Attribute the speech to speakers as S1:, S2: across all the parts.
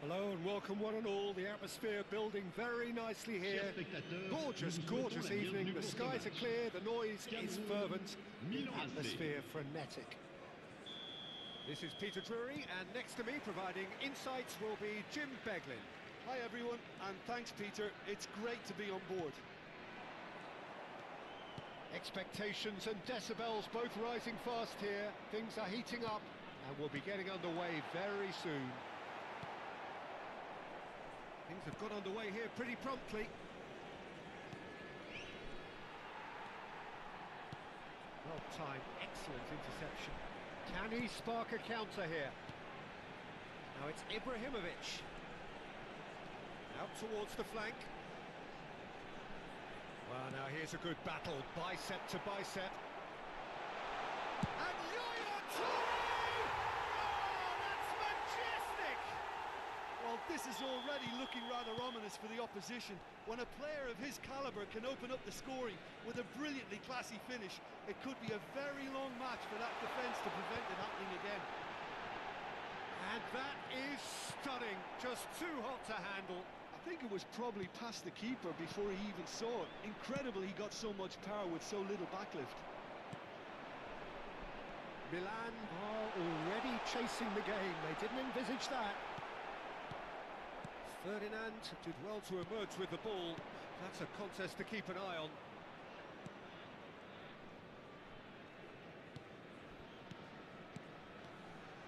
S1: Hello and welcome one and all. The atmosphere building very nicely here. Gorgeous, gorgeous evening. The skies are clear, the noise is fervent, the atmosphere frenetic. This is Peter Drury, and next to me providing insights will be Jim Beglin.
S2: Hi everyone, and thanks Peter. It's great to be on board.
S1: Expectations and decibels both rising fast here. Things are heating up and we'll be getting underway very soon. Things have got underway here pretty promptly. Well timed, excellent interception. Can he spark a counter here? Now it's Ibrahimovic. Out towards the flank. Well, now here's a good battle, bicep to bicep. And Yaya Toure! Oh, that's majestic!
S2: Well, this is already looking rather ominous for the opposition. When a player of his calibre can open up the scoring with a brilliantly classy finish, it could be a very long match for that defence to prevent it happening again.
S1: And that is stunning, just too hot to handle.
S2: I think it was probably past the keeper before he even saw it. Incredible he got so much power with so little backlift.
S1: Milan are already chasing the game, they didn't envisage that. Ferdinand did well to emerge with the ball. That's a contest to keep an eye on.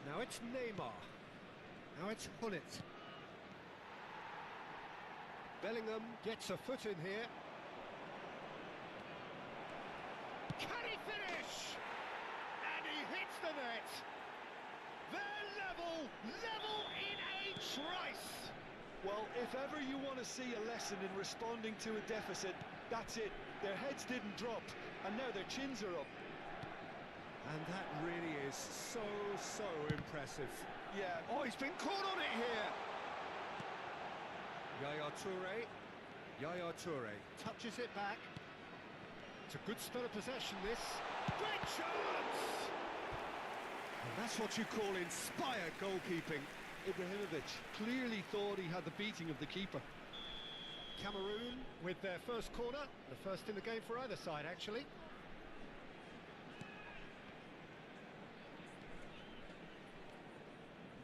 S1: Now it's Neymar. Now it's Gullit. Bellingham gets a foot in here. Can he finish? And he hits the net. They're level in a trice.
S2: Well, if ever you want to see a lesson in responding to a deficit, that's it. Their heads didn't drop, and now their chins are up.
S1: And that really is so impressive.
S2: Yeah.
S1: Oh, he's been caught on it here. Yaya Toure touches it back. It's a good spell of possession, this. Great chance! And that's what you call inspired goalkeeping.
S2: Ibrahimovic clearly thought he had the beating of the keeper.
S1: Cameroon with their first corner, the first in the game for either side, actually.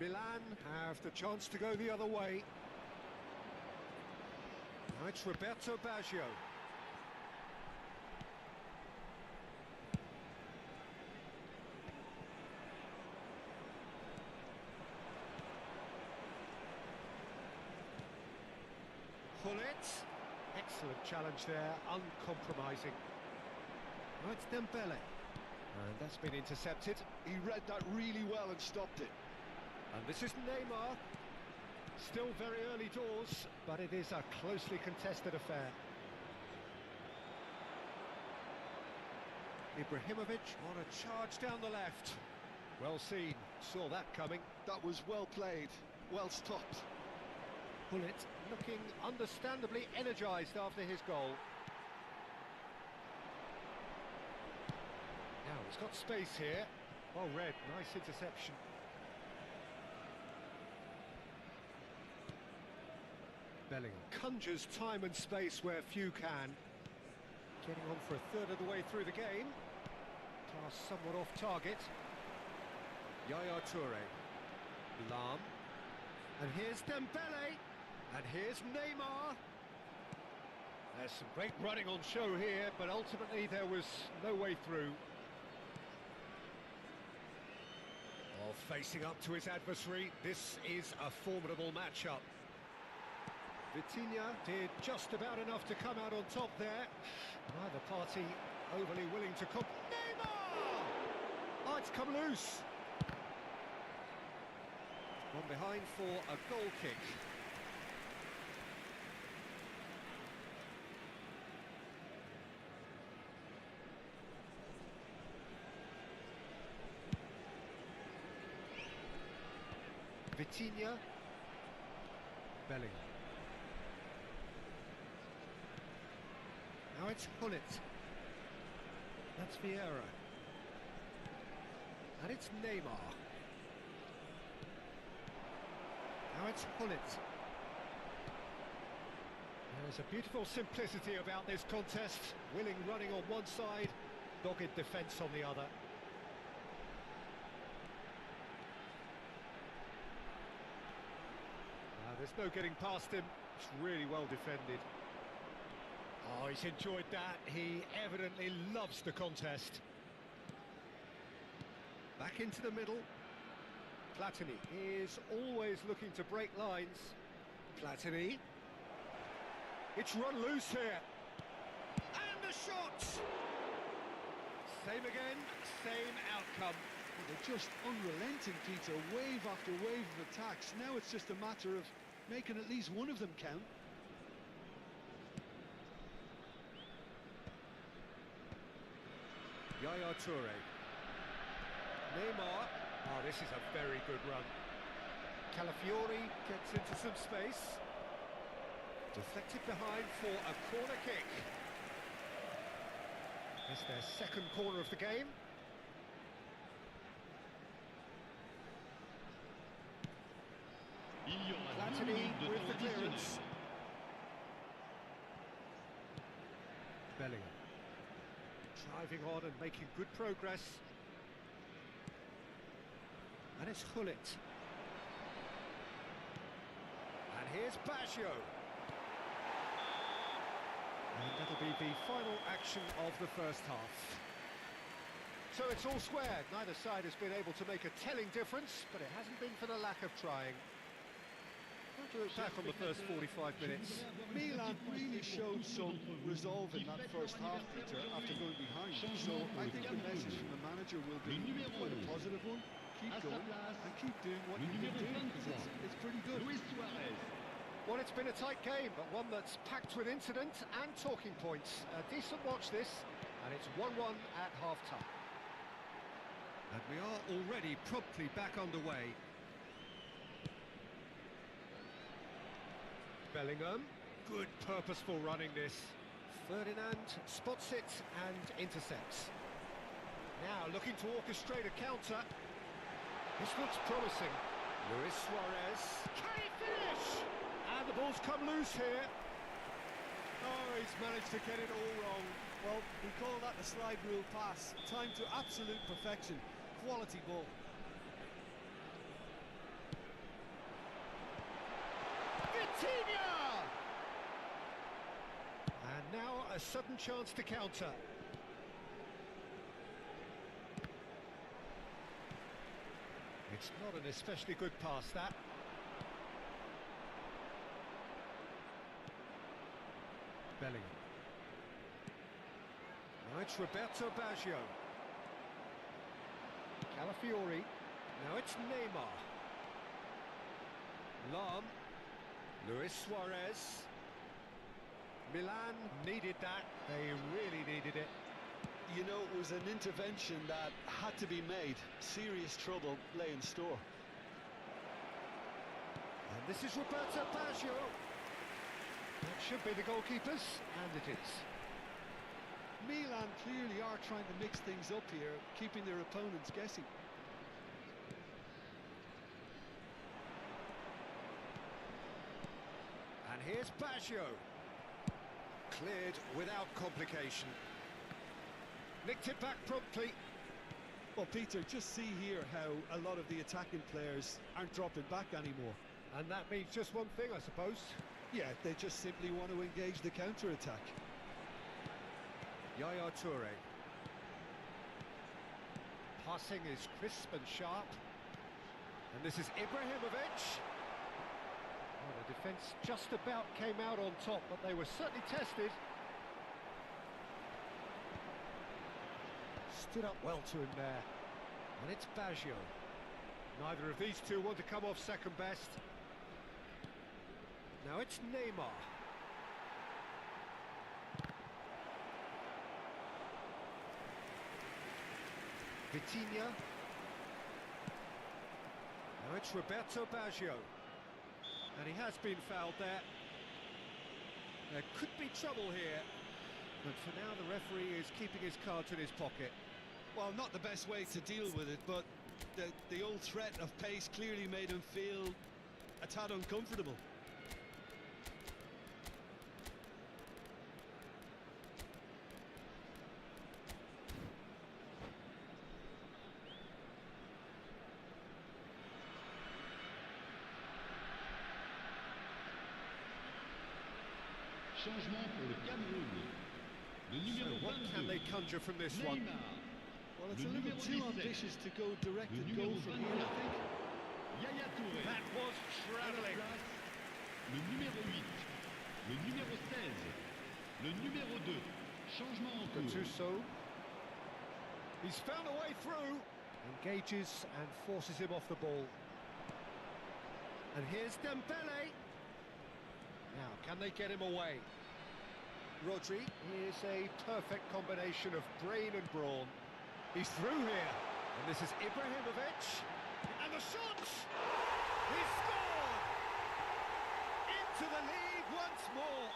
S1: Milan have the chance to go the other way. Now it's Roberto Baggio. Gullit. Excellent challenge there, uncompromising. Now it's Dembele. And that's been intercepted.
S2: He read that really well and stopped it.
S1: And this is Neymar. Still very early doors, but it is a closely contested affair. Ibrahimovic on a charge down the left. Well seen, saw that coming.
S2: That was well played, well stopped.
S1: Gullit looking understandably energised after his goal. Now he's got space here. Well read, nice interception. Bellingham conjures time and space where few can. Getting on for a third of the way through the game. Pass somewhat off target. Yaya Toure. Lahm. And here's Dembele. And here's Neymar. There's some great running on show here, but ultimately there was no way through. Well, facing up to his adversary, this is a formidable matchup. Vitinha did just about enough to come out on top there. Neither party overly willing to come. Neymar! Oh, it's come loose. One behind for a goal kick. Vitinha. Bellingham. Now it's Gullit. That's Vieira. And it's Neymar. Now it's Hullet. There's a beautiful simplicity about this contest. Willing running on one side, dogged defence on the other. There's no getting past him. It's really well defended. Oh, he's enjoyed that. He evidently loves the contest. Back into the middle. Platini is always looking to break lines. Platini. It's run loose here. And the shot! Same again, same outcome.
S2: Well, they're just unrelenting, Peter. Wave after wave of attacks. Now it's just a matter of making at least one of them count.
S1: Yaya Toure. Neymar. Oh, this is a very good run. Calafiori gets into some space. Deflected behind for a corner kick. It's their second corner of the game. Platini with the clearance. Bellingham. Driving on and making good progress. And it's Hullet. And here's Baggio. And that'll be the final action of the first half. So it's all square. Neither side has been able to make a telling difference, but it hasn't been for the lack of trying. How to look back on the first 45 minutes.
S2: Milan really showed some resolve in that first half, Peter, after going behind. So I think the message from the manager will be quite a positive one. Keep going and keep doing what you've been doing, because it's pretty good.
S1: Well, it's been a tight game, but one that's packed with incident and talking points. A decent watch this, and it's 1-1 at half-time. And we are already promptly back underway. Bellingham, good purposeful running this. Ferdinand spots it and intercepts. Now looking to orchestrate a counter. This looks promising. Luis Suarez, can he finish? And the ball's come loose here.
S2: Oh, he's managed to get it all wrong. Well, we call that the slide rule pass. Time to absolute perfection. Quality ball.
S1: Vitinha! And now a sudden chance to counter. It's not an especially good pass, that. Bellingham. Now it's Roberto Baggio. Calafiori. Now it's Neymar. Lahm. Luis Suarez. Milan needed that. They really needed it.
S2: You know, it was an intervention that had to be made. Serious trouble lay in store.
S1: And this is Roberto Baggio. That should be the goalkeepers, and it is.
S2: Milan clearly are trying to mix things up here, keeping their opponents guessing.
S1: And here's Baggio. Cleared without complication. Nicked it back promptly.
S2: Well, Peter, just see here how a lot of the attacking players aren't dropping back anymore.
S1: And that means just one thing, I suppose.
S2: Yeah, they just simply want to engage the counter-attack.
S1: Yaya Toure. Passing is crisp and sharp. And this is Ibrahimovic. Well, the defence just about came out on top, but they were certainly tested. Stood up well to him there. And it's Baggio. Neither of these two want to come off second best. Now it's Neymar. Vitinha. Now it's Roberto Baggio. And he has been fouled there. There could be trouble here. But for now, the referee is keeping his cards in his pocket.
S2: Well, not the best way to deal with it, but the old threat of pace clearly made him feel a tad uncomfortable.
S3: Changement pour le Cameroun. Le numéro
S1: So what can
S3: 22.
S1: they conjure from this one?
S3: Neymar.
S2: Well, it's a
S3: Le
S2: little
S3: numéro
S2: too
S3: 17.
S2: ambitious to go direct
S3: Le
S2: at
S3: numéro
S2: goal from here, I
S3: 24.
S2: think.
S3: Yaya Touré.
S1: That was
S3: À la
S1: travelling.
S3: place, le numéro 8. Le numéro 16. Le numéro 2. Changement en cours.
S1: Gattuso. He's found a way through. Engages and forces him off the ball. And here's Dembele. Now, can they get him away? Rodri is a perfect combination of brain and brawn. He's through here. And this is Ibrahimovic. And the shot! He scored! Into the lead once more.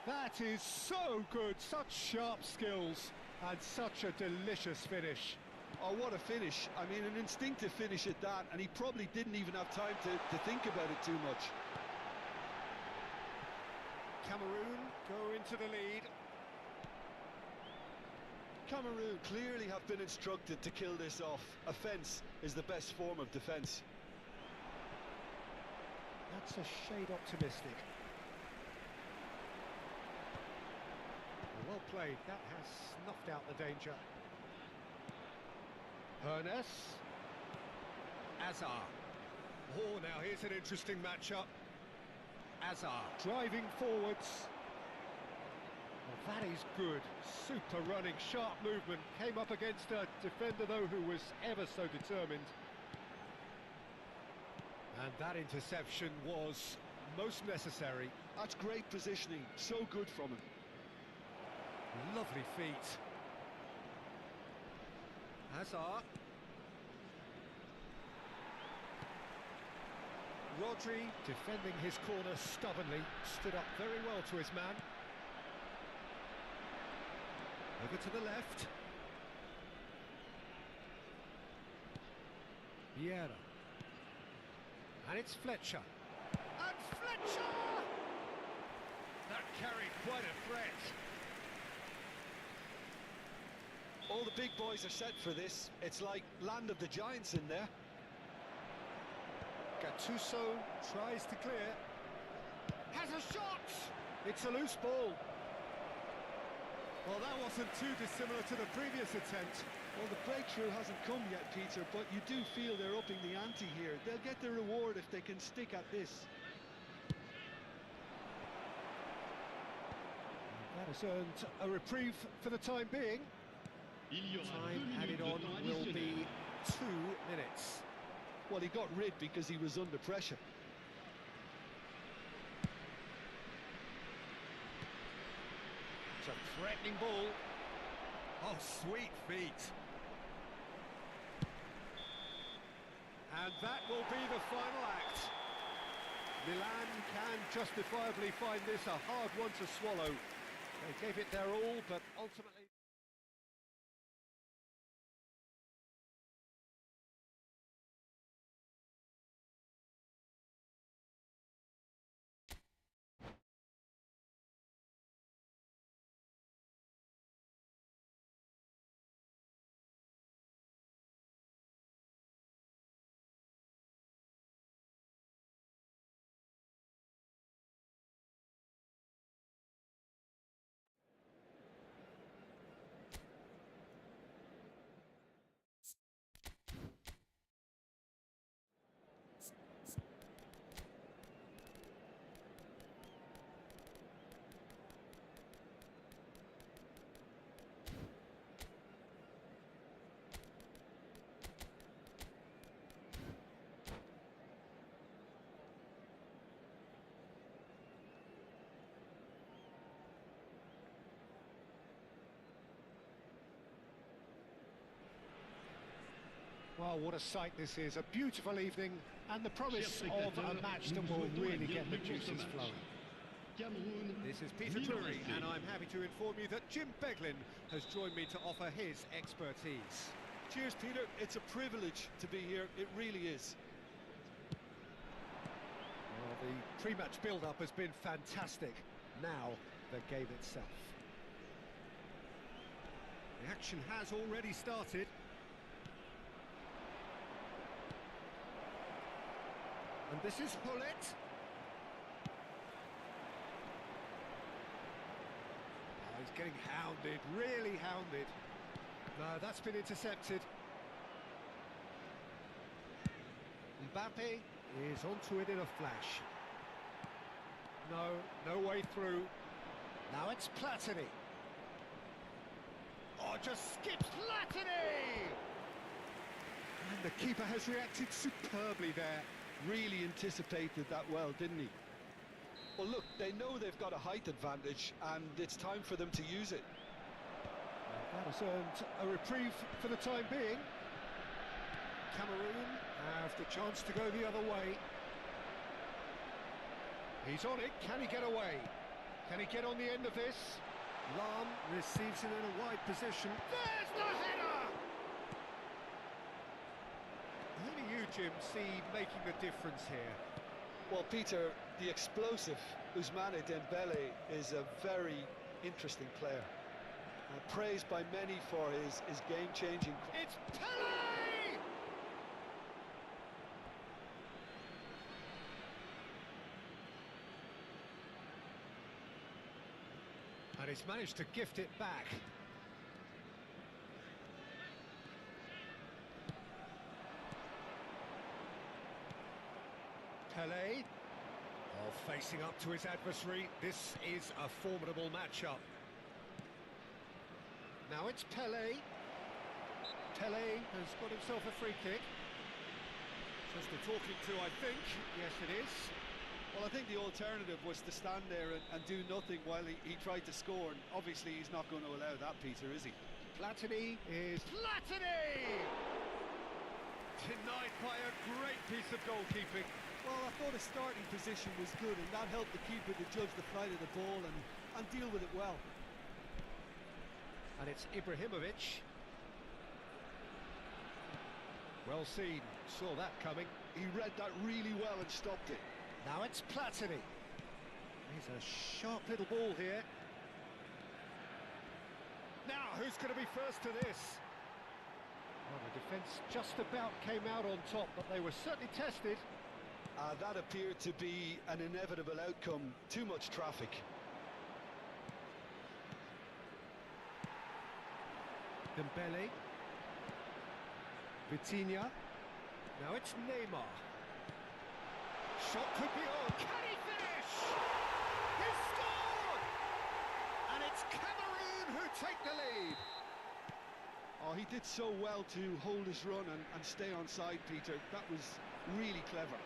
S1: That is so good. Such sharp skills and such a delicious finish.
S2: Oh, what a finish. I mean, an instinctive finish at that, and he probably didn't even have time to think about it too much.
S1: Cameroon go into the lead.
S2: Cameroon clearly have been instructed to kill this off. Offence is the best form of defence.
S1: That's a shade optimistic. Well played. That has snuffed out the danger. Hernes. Azar. Oh, now here's an interesting matchup. Azar driving forwards. Well, that is good. Super running, sharp movement. Came up against a defender, though, who was ever so determined. And that interception was most necessary.
S2: That's great positioning. So good from him.
S1: Lovely feet. Hazard. Rodri, defending his corner stubbornly, stood up very well to his man. Over to the left. Vieira. And it's Fletcher. And Fletcher! That carried quite a threat.
S2: All the big boys are set for this. It's like Land of the Giants in there.
S1: Gattuso tries to clear. Has a shot! It's a loose ball. Well, that wasn't too dissimilar to the previous attempt.
S2: Well, the breakthrough hasn't come yet, Peter, but you do feel they're upping the ante here. They'll get their reward if they can stick at this.
S1: That has earned a reprieve for the time being.
S3: Il y aura 2
S1: Time
S3: minutes
S1: added
S3: de
S1: on
S3: temps
S1: will
S3: additionnel.
S1: be 2 minutes.
S2: Well, he got rid because he was under pressure.
S1: It's a threatening ball. Oh, sweet feet. And that will be the final act. Milan can justifiably find this a hard one to swallow. They gave it their all, but ultimately... Well, what a sight this is. A beautiful evening and the promise of a match that will really get the juices flowing.
S3: Cameroun.
S1: This is Peter Drury, and I'm happy to inform you that Jim Beglin has joined me to offer his expertise.
S2: Cheers, Peter. It's a privilege to be here. It really is.
S1: Well, the pre-match build-up has been fantastic. Now, the game itself. The action has already started. And this is Hullet. Oh, he's getting hounded, really hounded. No, that's been intercepted. Mbappe is onto it in a flash. No way through. Now it's Platini. Oh, just skips Platini! And the keeper has reacted superbly there.
S2: Really anticipated that well, didn't he? Well, look, they know they've got a height advantage, and it's time for them to use it.
S1: That has earned a reprieve for the time being. Cameroon have the chance to go the other way. He's on it, can he get away? Can he get on the end of this? Lam receives it in a wide position. There's the header! Who do you, Jim, see making the difference here?
S2: Well, Peter, the explosive Ousmane Dembele is a very interesting player. Praised by many for his game-changing...
S1: It's Pelé! And he's managed to gift it back. Pelé, facing up to his adversary. This is a formidable matchup. Now it's Pelé. Pelé has got himself a free kick. Just a talking to, I think. Yes, it is.
S2: Well, I think the alternative was to stand there and do nothing while he tried to score, and obviously he's not going to allow that, Peter, is he?
S1: Platini is... Platini! Denied by a great piece of goalkeeping.
S2: Well, I thought his starting position was good, and that helped the keeper to judge the flight of the ball and deal with it well.
S1: And it's Ibrahimovic. Well seen, saw that coming.
S2: He read that really well and stopped it.
S1: Now it's Platini. He's a sharp little ball here. Now, who's going to be first to this? Well, the defence just about came out on top, but they were certainly tested.
S2: That appeared to be an inevitable outcome. Too much traffic.
S1: Dembele. Vitinha. Now it's Neymar. Shot could be on. Can he finish? He scored! And it's Cameroon who take the lead.
S2: Oh, he did so well to hold his run and stay on side, Peter. That was really clever.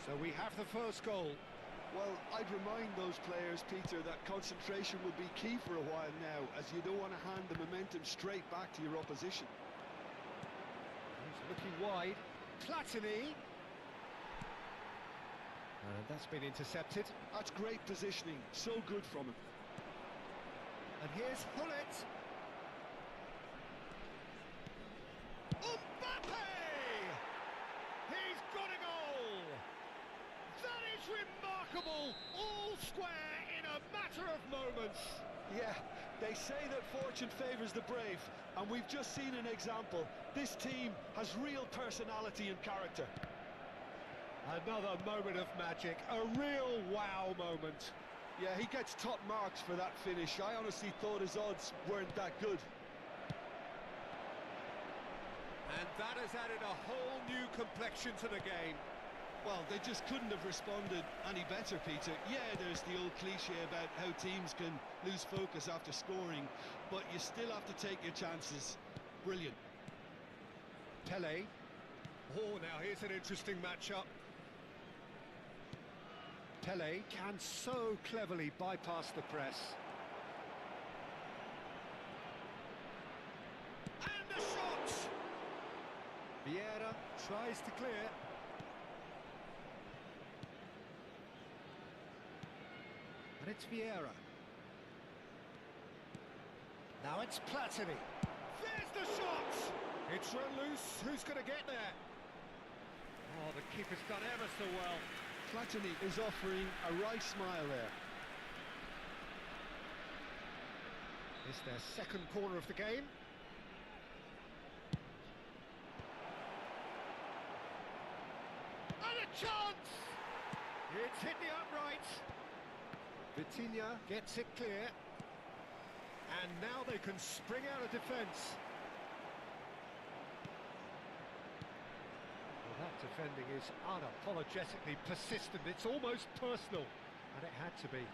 S1: So we have the first goal.
S2: Well, I'd remind those players, Peter, that concentration will be key for a while now, as you don't want to hand the momentum straight back to your opposition.
S1: He's looking wide. Platini. And that's been intercepted.
S2: That's great positioning. So good from him.
S1: And here's Hullet. Mbappe! He's got a goal! That is remarkable! All square in a matter of moments.
S2: Yeah, they say that fortune favours the brave, and we've just seen an example. This team has real personality and character.
S1: Another moment of magic, a real wow moment.
S2: Yeah, he gets top marks for that finish. I honestly thought his odds weren't that good.
S1: And that has added a whole new complexion to the game.
S2: Well, they just couldn't have responded any better, Peter. Yeah, there's the old cliche about how teams can lose focus after scoring, but you still have to take your chances. Brilliant.
S1: Pelé. Oh, now here's an interesting matchup. Pelé can so cleverly bypass the press. And the shot! Vieira tries to clear. And it's Vieira. Now it's Platini. There's the shot! It's run loose. Who's going to get there? Oh, the keeper's done ever so well.
S2: Platini is offering a right smile there.
S1: It's their second corner of the game. And a chance! It's hit the upright. Vitinha gets it clear. And now they can spring out of defence. Well, that defending is unapologetically persistent. It's almost personal. And it had to be.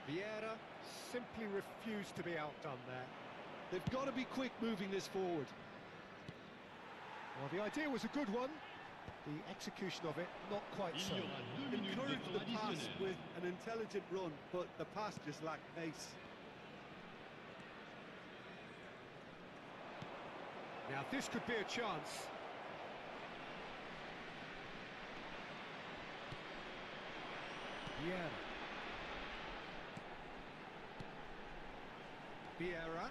S1: Vieira simply refused to be outdone there.
S2: They've got to be quick moving this forward.
S1: Well, the idea was a good one. The execution of it, not quite
S3: Il
S1: so.
S3: y aura 2 minutes de
S2: Encourage
S3: temps
S2: the pass
S3: additionnel.
S2: with an intelligent run, but the pass just lacked pace.
S1: Now, this could be a chance. Vieira. Vieira.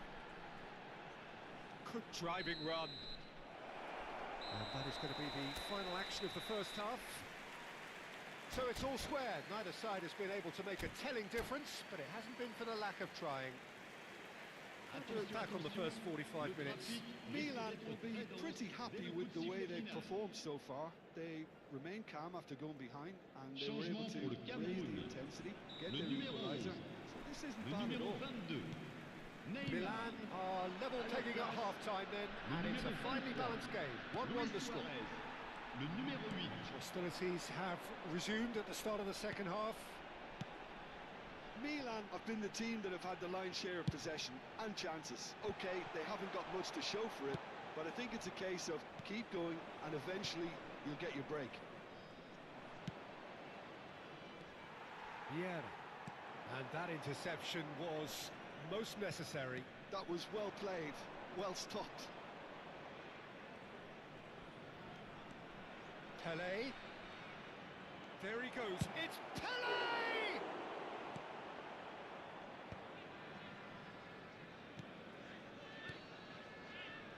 S1: Good driving run. And that is going to be the final action of the first half. So it's all square. Neither side has been able to make a telling difference, but it hasn't been for the lack of trying. And to look back on the first 45 minutes.
S2: Milan will be pretty happy with the way they've performed so far. They remain calm after going behind, and they were able to
S3: Changement pour le
S2: raise
S3: Cameroun.
S2: the intensity, get
S3: Le
S2: their
S3: numéro
S2: equaliser.
S3: 11.
S2: So this isn't
S3: Le
S2: bad at
S3: numéro
S2: all.
S3: 22.
S1: Milan
S3: Neymar.
S1: are level taking at half-time then, and it's a finely balanced game. 1-1
S3: Luis
S1: the score.
S3: Suarez. Le numéro 8.
S1: Hostilities have resumed at the start of the second half.
S2: Milan have been the team that have had the lion's share of possession and chances. Okay, they haven't got much to show for it, but I think it's a case of keep going and eventually you'll get your break.
S1: Vieira. And that interception was most necessary.
S2: That was well played, well stopped.
S1: Pelé. There he goes. It's Pelé!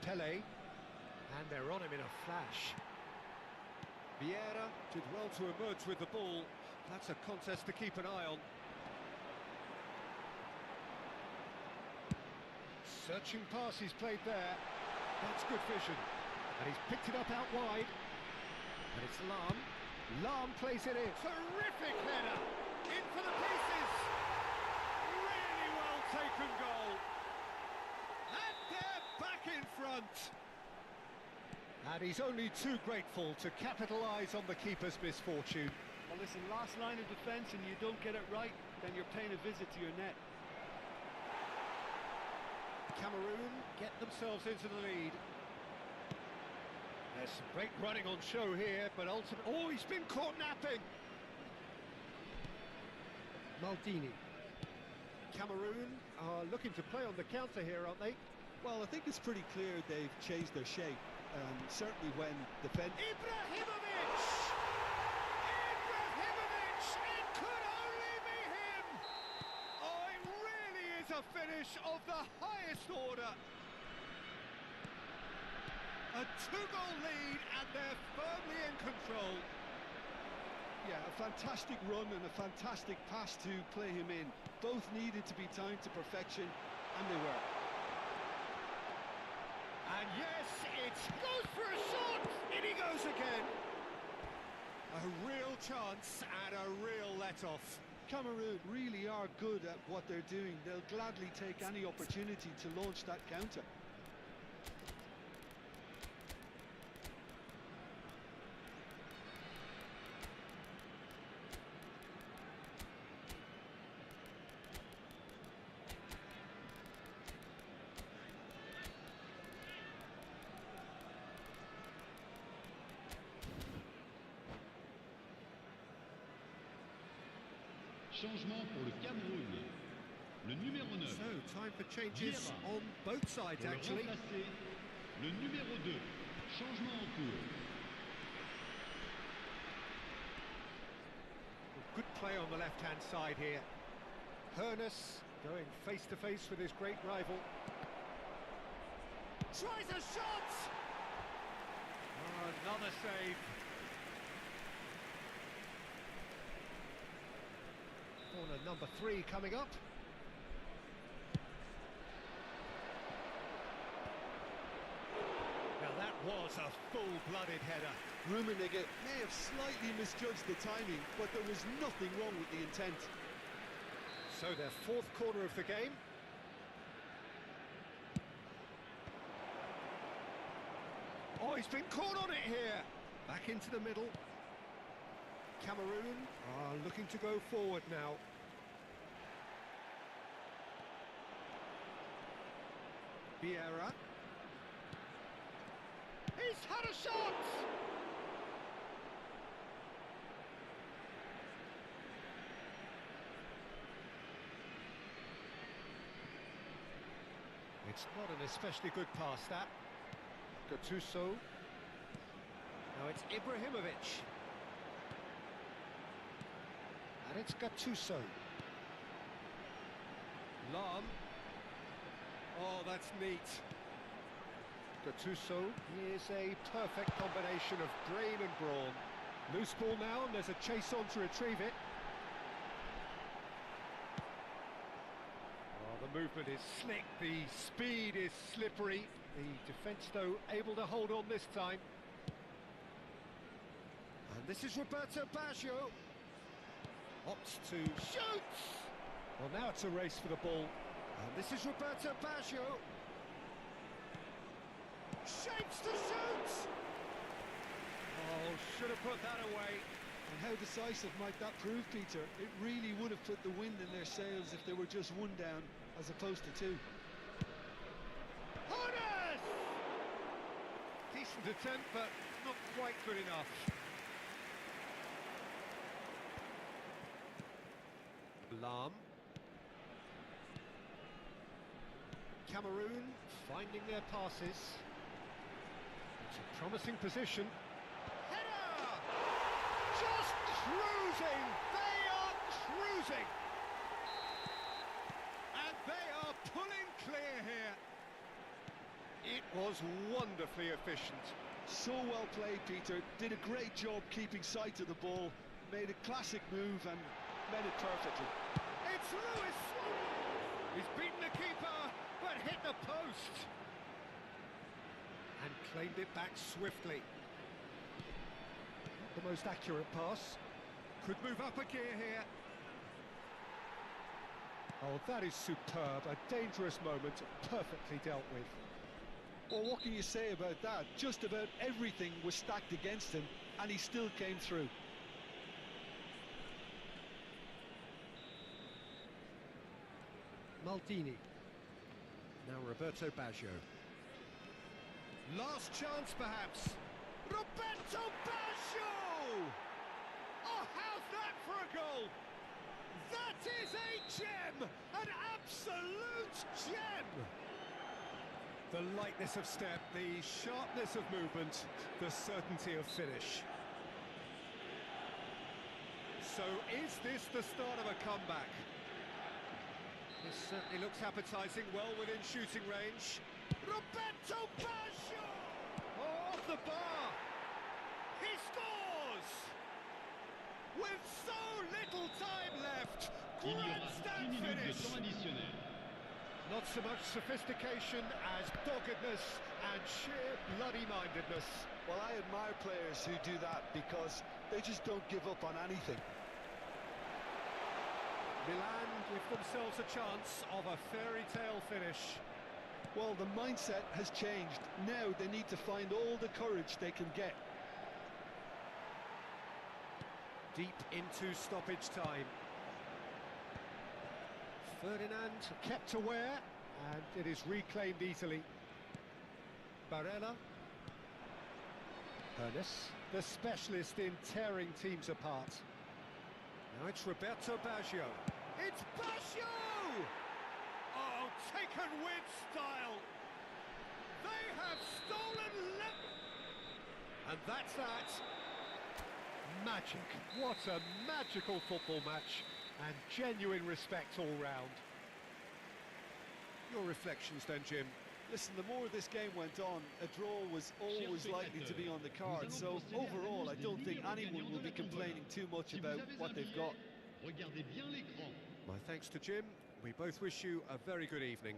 S1: Pelé. And they're on him in a flash. Vieira did well to emerge with the ball. That's a contest to keep an eye on. Searching pass he's played there. That's good vision. And he's picked it up out wide. And it's Lahm. Lahm plays it in. Terrific header. In for the pieces. Really well taken goal. And they're back in front. And he's only too grateful to capitalise on the keeper's misfortune.
S2: Well, listen, last line of defence and you don't get it right, then you're paying a visit to your net.
S1: Cameroon get themselves into the lead. There's some great running on show here, but ultimately... Oh, he's been caught napping! Maldini. Cameroon are looking to play on the counter here, aren't they?
S2: Well, I think it's pretty clear they've changed their shape. Certainly when defend...
S1: Ibrahimovic! Ibrahimovic! It could only be him! Oh, it really is a finish of the highest order! A two-goal lead, and they're firmly in control.
S2: Yeah, a fantastic run and a fantastic pass to play him in. Both needed to be timed to perfection, and they were.
S1: And yes, it goes for a shot! In he goes again! A real chance and a real let-off.
S2: Cameroon really are good at what they're doing. They'll gladly take any opportunity to launch that counter.
S3: Changement pour le Cameroun. Le numéro 9.
S1: So, time for changes
S3: Vieira.
S1: on both sides,
S3: Pour le
S1: actually.
S3: remplacer, le numéro 2. Changement en cours.
S1: Good play on the left-hand side here. Hoeneß going face-to-face with his great rival. Tries a shot! Oh, another save. Corner number 3 coming up. Now that was a full-blooded header.
S2: Rummenigge may have slightly misjudged the timing, but there was nothing wrong with the intent.
S1: So their 4th corner of the game. Oh, he's been caught on it here. Back into the middle. Cameroon are looking to go forward now. Vieira. He's had a shot! It's not an especially good pass, that. Gattuso. Now it's Ibrahimovic. And it's Gattuso. Lam. Oh, that's neat. Gattuso is a perfect combination of brain and brawn. Loose ball now, and there's a chase on to retrieve it. Oh, the movement is slick, the speed is slippery. The defence, though, able to hold on this time. And this is Roberto Baggio. Opts to shoot! Well, now it's a race for the ball. And this is Roberto Baggio. Shapes to shoot! Oh, should have put that away.
S2: And how decisive might that prove, Peter? It really would have put the wind in their sails if they were just 1 down, as opposed to 2.
S1: Hones! Decent attempt, but not quite good enough. Lam. Cameroon finding their passes. It's a promising position. Header! Just cruising! They are cruising! And they are pulling clear here. It was wonderfully efficient.
S2: So well played, Peter. Did a great job keeping sight of the ball. Made a classic move and met it perfectly.
S1: It's Luis Suarez! He's beaten the keeper, but hit the post. And claimed it back swiftly. Not the most accurate pass. Could move up a gear here. Oh, that is superb. A dangerous moment, perfectly dealt with.
S2: Well, what can you say about that? Just about everything was stacked against him, and he still came through.
S1: Maldini. Now Roberto Baggio. Last chance, perhaps. Roberto Baggio! Oh, how's that for a goal? That is a gem! An absolute gem! The lightness of step, the sharpness of movement, the certainty of finish. So is this the start of a comeback? This certainly looks appetising, well within shooting range. Roberto Baggio! Oh, off the bar! He scores! With so little time left!
S3: Il y aura
S1: Grandstand
S3: 10 minutes de
S1: finish!
S3: temps additionnel.
S1: Not so much sophistication as doggedness and sheer bloody-mindedness.
S2: Well, I admire players who do that because they just don't give up on anything.
S1: Milan give themselves a chance of a fairy tale finish.
S2: Well, the mindset has changed. Now they need to find all the courage they can get.
S1: Deep into stoppage time. Ferdinand kept aware, and it is reclaimed easily. Barella. Ernest, the specialist in tearing teams apart. Now it's Roberto Baggio. It's Baggio! Oh, taken with style. They have stolen and that's that. Magic. What a magical football match. And genuine respect all round. Your reflections then, Jim.
S2: Listen, the more this game went on, a draw was always likely to be on the card. So overall, I don't think anyone will be complaining too much about what they've got.
S3: Regardez bien l'écran.
S1: My thanks to Jim. We both wish you a very good evening.